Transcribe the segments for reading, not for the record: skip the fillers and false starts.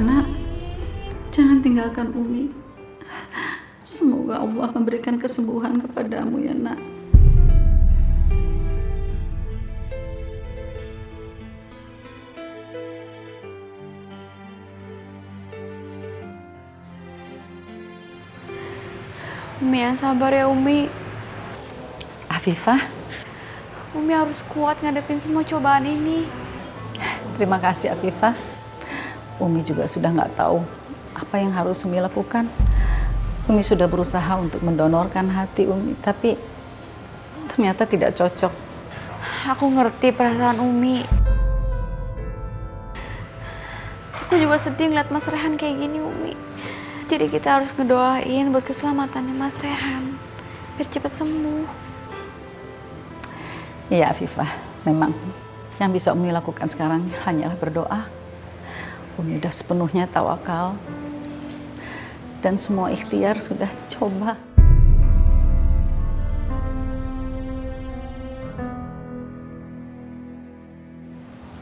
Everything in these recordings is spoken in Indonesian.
nak. Jangan tinggalkan Umi. Semoga Allah memberikan kesembuhan kepadamu ya nak. Umi yang sabar ya Umi. Afifah, Umi harus kuat ngadepin semua cobaan ini. terima kasih Afifah. Umi juga sudah nggak tahu apa yang harus Umi lakukan. Umi sudah berusaha untuk mendonorkan hati Umi, tapi ternyata tidak cocok. Aku ngerti perasaan Umi. Aku juga sedih ngeliat Mas Rehan kayak gini Umi. Jadi kita harus ngedoain buat keselamatannya Mas Rehan, biar cepat sembuh. Iya Afifah, memang yang bisa Umi lakukan sekarang hanyalah berdoa. Umi sudah sepenuhnya tawakal dan semua ikhtiar sudah dicoba.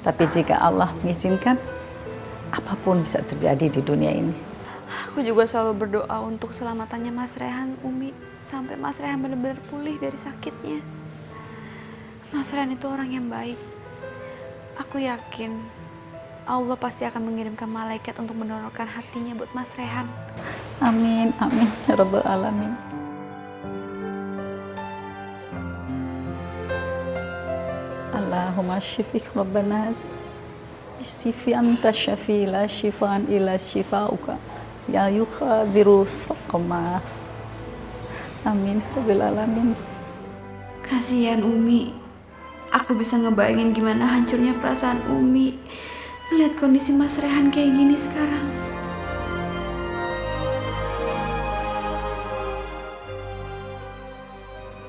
Tapi jika Allah mengizinkan, apapun bisa terjadi di dunia ini. Aku juga selalu berdoa untuk keselamatannya Mas Rehan Umi, sampai Mas Rehan benar-benar pulih dari sakitnya. Mas Rehan itu orang yang baik. Aku yakin Allah pasti akan mengirimkan malaikat untuk mendonorkan hatinya buat Mas Rehan. Amin, amin, ya Rabbal Alamin. Allahumma syifik Rabbanas. Syifi anta syafi la syifaan ila syifauka. Ya yukhadiru saqma. Amin, ya Rabbal Alamin. Kasihan Umi. Aku bisa ngebayangin gimana hancurnya perasaan Umi ngeliat kondisi Mas Rehan kayak gini sekarang.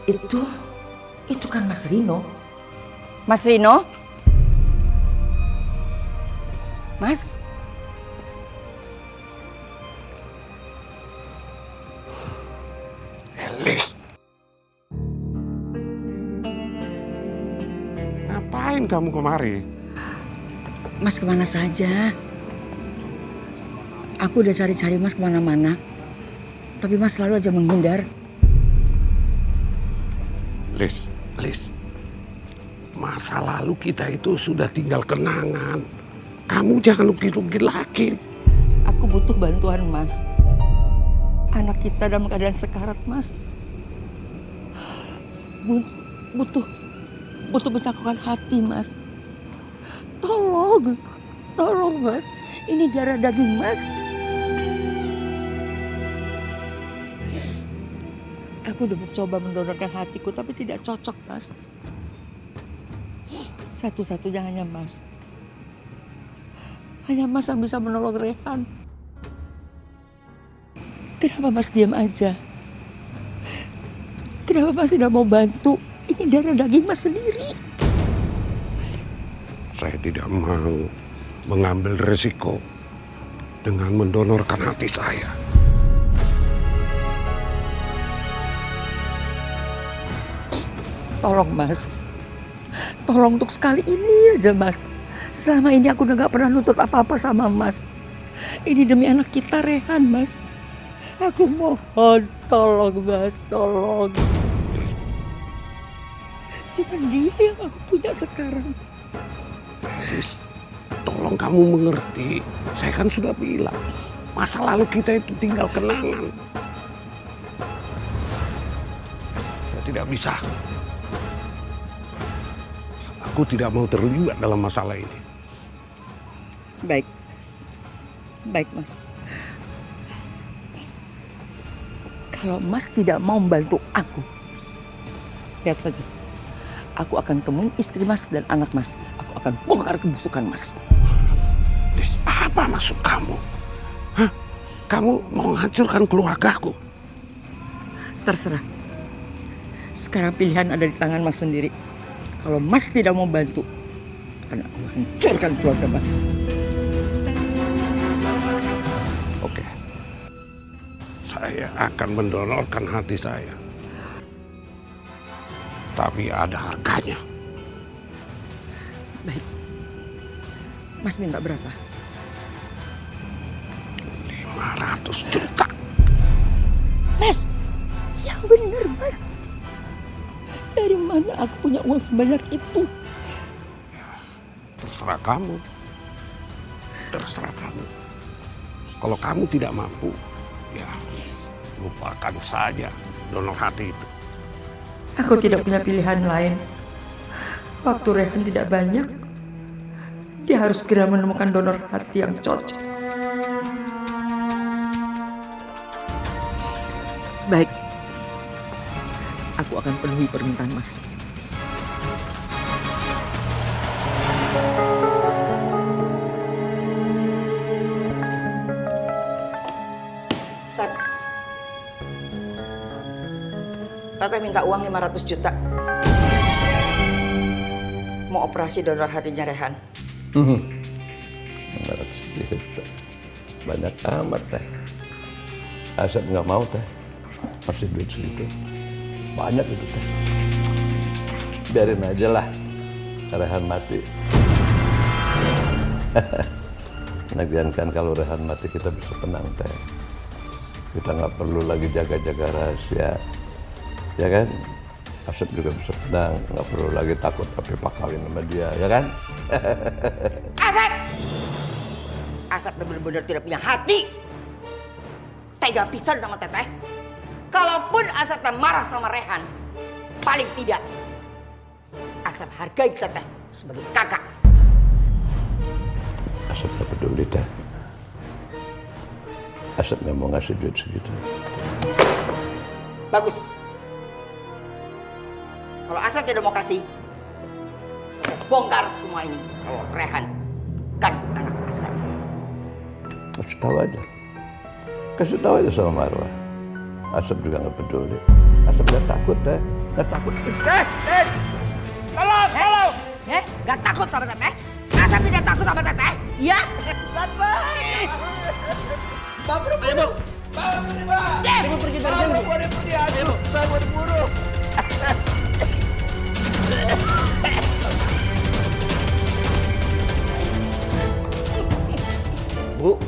Itu kan Mas Rino. Mas Rino? Mas? Elis. Ngapain kamu kemari? Mas kemana saja? Aku udah cari-cari Mas kemana-mana. Tapi Mas selalu aja menghindar. Lis. Masa lalu kita itu sudah tinggal kenangan. Kamu jangan ukir-ukir lagi. Aku butuh bantuan Mas. Anak kita dalam keadaan sekarat Mas. Butuh mencakupkan hati Mas. Tolong Mas. Ini darah daging Mas. Aku udah mencoba mendonorkan hatiku tapi tidak cocok Mas. Satu-satunya hanya Mas. Hanya Mas yang bisa menolong Rehan. Kenapa Mas diam aja? Kenapa Mas tidak mau bantu? Ini darah daging Mas sendiri. Saya tidak mau mengambil resiko dengan mendonorkan hati saya. Tolong Mas. Tolong untuk sekali ini aja Mas. Selama ini aku udah gak pernah nuntut apa-apa sama Mas. Ini demi anak kita Rehan Mas. Aku mohon tolong Mas, tolong. Cuma dia yang aku punya sekarang. Elis, tolong kamu mengerti. Saya kan sudah bilang, masa lalu kita itu tinggal kenangan. Saya tidak bisa. Aku tidak mau terlibat dalam masalah ini. Baik Mas. Kalau Mas tidak mau membantu aku, lihat saja. Aku akan temuin istri Mas dan anak Mas. Aku akan bongkar kebusukan Mas. Lis, apa maksud kamu? Hah? Kamu mau menghancurkan keluargaku? Terserah. Sekarang pilihan ada di tangan Mas sendiri. Kalau Mas tidak mau bantu, akan aku hancurkan keluarga Mas. Oke. Saya akan mendonorkan hati saya. Tapi ada harganya. Baik. Mas minta berapa? 500 juta. Mas, yang benar Mas. Dari mana aku punya uang sebanyak itu? Terserah kamu. Terserah kamu. Kalau kamu tidak mampu, ya lupakan saja donor hati itu. Aku tidak punya pilihan lain. Waktu Rehan tidak banyak, dia harus segera menemukan donor hati yang cocok. Baik, aku akan penuhi permintaan Mas. Sat, Tata minta uang 500 juta. Mau operasi donor hatinya Rehan. 500 juta. Banyak amat teh. Asep nggak mau teh. Masih duit segitu. Banyak itu teh. Biarin aja lah. Rehan mati. Lagian kan kalau Rehan mati kita bisa tenang teh. Kita nggak perlu lagi jaga-jaga rahasia. Ya kan? Asep juga bisa tenang, nggak perlu lagi takut Pak kawin sama dia, ya kan? Asep! Asep benar-benar tidak punya hati. Tega pisan sama Teteh. Kalaupun Asep marah sama Rehan, paling tidak Asep hargai Teteh sebagai kakak. Asep nggak peduli teh. Asep nggak mau ngasih duit segitu. Bagus. Kalau Asep tidak mau kasih, kita bongkar semua ini. Kalau Rehan bukan anak Asep. Kasih tahu aja. Kasih tahu aja sama Marwah. Asep juga nggak peduli. Asep nggak takut teh. Nggak takut. Halo. Nggak takut sama Teteh? Asep tidak takut sama Teteh? Iya. Ibu pergi dari sini. Bu,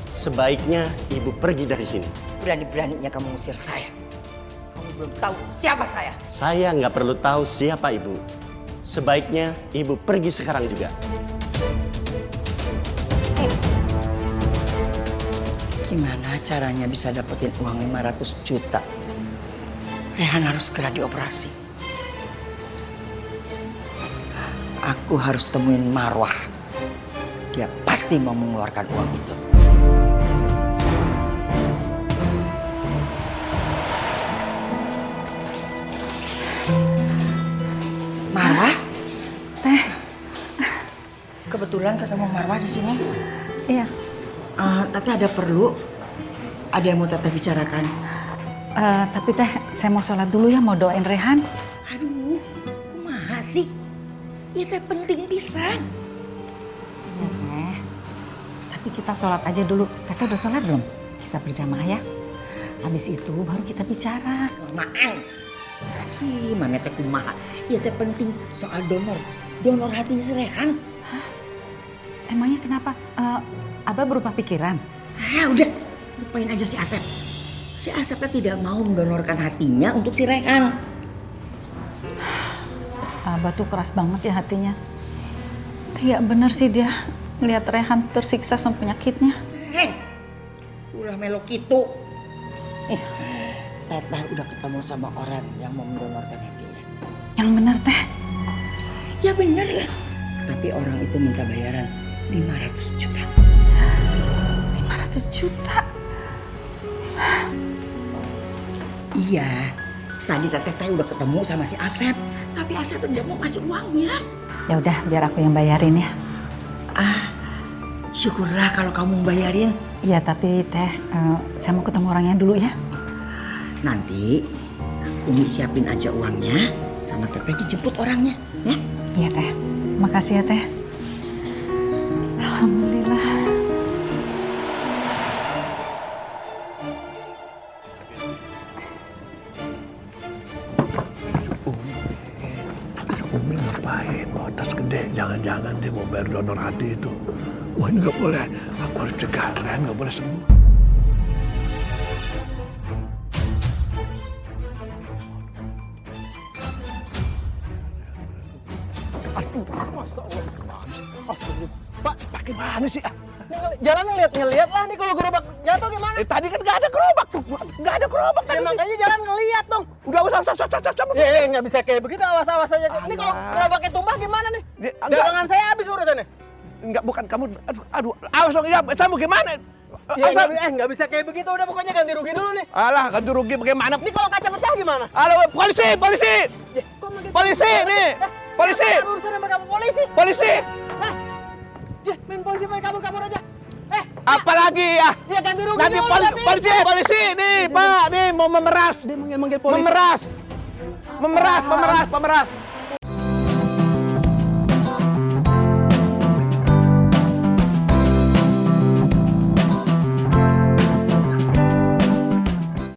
sebaiknya ibu pergi dari sini. Berani-beraninya kamu ngusir saya. Kamu belum tahu siapa saya. Saya nggak perlu tahu siapa ibu. Sebaiknya ibu pergi sekarang juga. Gimana caranya bisa dapetin uang 500 juta? Rehan harus segera dioperasi. Aku harus temuin Marwah. Dia pasti mau mengeluarkan uang itu. Marwah? Teh. Kebetulan ketemu Marwah di sini. Iya. Teteh ada perlu? Ada yang mau Teteh bicarakan? Tapi teh, saya mau sholat dulu ya, mau doain Rehan. Aduh, kumaha sih? Ya teh penting pisan. Iya teh. Tapi kita sholat aja dulu. Teteh udah sholat belum? Kita berjamaah ya. Habis itu baru kita bicara. Maang. Mana teh kumaha? Ya teh penting soal donor. Donor hatinya si Rehan. Emangnya kenapa? Abah berubah pikiran? Udah, lupain aja si Asep. Si Asep teh tidak mau mendonorkan hatinya untuk si Rehan. Abah tuh keras banget ya hatinya. Tidak bener sih dia lihat Rehan tersiksa sama penyakitnya. Ulah melo kitu. Teteh udah ketemu sama orang yang mau mendonorkan hatinya. Yang bener teh. Ya bener lah. Tapi orang itu minta bayaran 500 juta. 500 juta? Iya. Tadi teteh udah ketemu sama si Asep. Tapi Asep tidak mau ngasih uangnya. Ya udah, biar aku yang bayarin ya. Syukurlah kalau kamu bayarin. Iya, tapi teh, saya mau ketemu orangnya dulu ya. Nanti Umi siapin aja uangnya, sama teteh dijemput orangnya, ya? Iya teh, makasih ya teh. Alhamdulillah. Umi ngapain bawa tas gede? Jangan-jangan dia mau bayar donor hati itu. Wah ini nggak boleh. Aku harus cegah. Rehan nggak boleh sembuh. Gimana sih? Jalan ngeliat lah nih kalau gerobak jatuh gimana? Tadi kan nggak ada gerobak tuh. Nggak ada gerobak Ya tadi. makanya jalan ngeliat dong. Udah usah. Nggak bisa kayak begitu, awas aja. Ini kalau gerobaknya tumbah gimana nih? Dagangan saya habis urusannya. Enggak, bukan kamu. Aduh, awas dong. Ya, kamu gimana? Nggak bisa kayak begitu, udah pokoknya ganti rugi dulu nih. Alah, ganti rugi bagaimana? Ini kalau kaca pecah gimana? Halo, polisi! Polisi nih! Polisi! Urusan sama kamu polisi. Polisi! Main polisi main kabur aja. Apalagi ya? Ya ganti rugi Ganti dulu, polisi nih, Pak, nih mau memeras. Dia manggil polisi. Memeras.